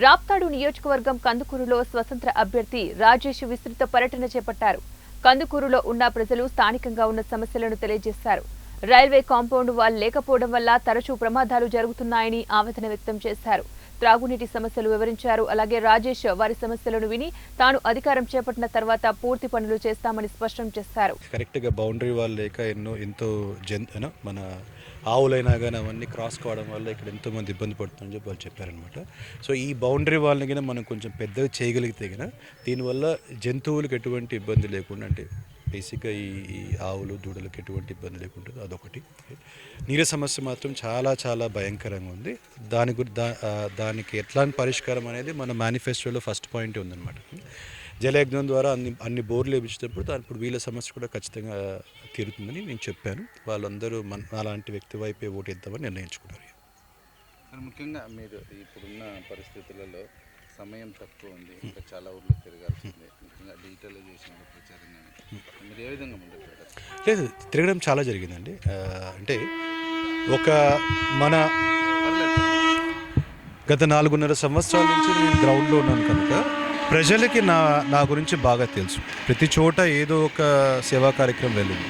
రాప్తాడు నియోజకవర్గం కందుకూరులో స్వతంత్ర అభ్యర్థి రాజేష్ విస్తృత పర్యటన చేపట్టారు. కందుకూరులో ఉన్న ప్రజలు స్థానికంగా ఉన్న సమస్యలను తెలియజేశారు. రైల్వే కాంపౌండ్ వాల్ లేకపోవడం వల్ల తరచూ ప్రమాదాలు జరుగుతున్నాయని ఆవేదన వ్యక్తం చేశారు. త్రాగునీటి సమస్యలు వివరించారు. అలాగే రాజేష్ వారి సమస్యలను విని తాను అధికారం చేపట్టిన తర్వాత పూర్తి పనులు చేస్తామని స్పష్టం చేశారు. కరెక్ట్గా బౌండరీ వాల్ లేక ఎంతో మన ఆవులైనా కానీ అవన్నీ క్రాస్ కావడం వల్ల ఇక్కడ ఎంతోమంది ఇబ్బంది పడుతుందని చెప్పి వాళ్ళు చెప్పారనమాట. సో ఈ బౌండరీ వాల్ని కానీ మనం కొంచెం పెద్దగా చేయగలిగితే కనుక దీనివల్ల జంతువులకు ఎటువంటి ఇబ్బంది లేకుండా, అంటే బేసిక్గా ఈ ఆవులు దూడలకు ఎటువంటి ఇబ్బంది లేకుండా అదొకటి. నీళ్ళ సమస్య మాత్రం చాలా చాలా భయంకరంగా ఉంది. దానికి ఎట్లాంటి పరిష్కారం అనేది మన మేనిఫెస్టోలో ఫస్ట్ పాయింట్ ఉందన్నమాట. జలయజ్ఞం ద్వారా అన్ని బోర్లు వేయించేటప్పుడు ఇప్పుడు వీళ్ళ సమస్య కూడా ఖచ్చితంగా తీరుతుందని నేను చెప్పాను. వాళ్ళందరూ అలాంటి వ్యక్తి వైపే ఓటేద్దామని నిర్ణయించుకున్నారు. ముఖ్యంగా మీరు ఇప్పుడున్న పరిస్థితులలో సమయం తక్కువ ఉంది, ఇంకా చాలా ఊర్లో తిరగాల్సిందే, ముఖ్యంగా డిజిటలైజేషన్ ప్రచారం మీరు ఏ విధంగా ముందుకు లేదు, తిరగడం చాలా జరిగిందండి. అంటే మన గత 4.5 సంవత్సరాల నుంచి నేను గ్రౌండ్లో ఉన్నాను కనుక ప్రజలకి నా గురించి బాగా తెలుసు. ప్రతి చోట ఏదో ఒక సేవా కార్యక్రమం వెళ్ళింది.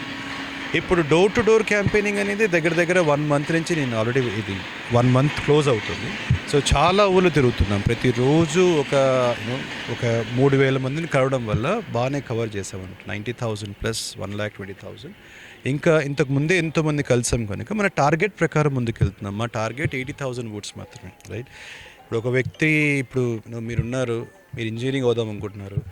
ఇప్పుడు డోర్ టు డోర్ క్యాంపెయినింగ్ అనేది దగ్గర 1 మంత్ నుంచి నేను ఆల్రెడీ ఇది 1 మంత్ క్లోజ్ అవుతుంది. సో చాలా ఊళ్ళు తిరుగుతున్నాం. ప్రతిరోజు ఒక 3,000 మందిని కలవడం వల్ల బాగానే కవర్ చేసామన్నమాట. 90,000 ప్లస్ 1,20,000. ఇంకా ఇంతకు ముందే ఎంతోమంది కలిసాం కనుక మన టార్గెట్ ప్రకారం ముందుకు వెళ్తున్నాం. మా టార్గెట్ 80,000 ఓట్స్ మాత్రమే, రైట్. ఇప్పుడు ఒక వ్యక్తి, ఇప్పుడు మీరున్నారు, మీరు ఇంజనీరింగ్ అవుదాం అనుకుంటున్నారు.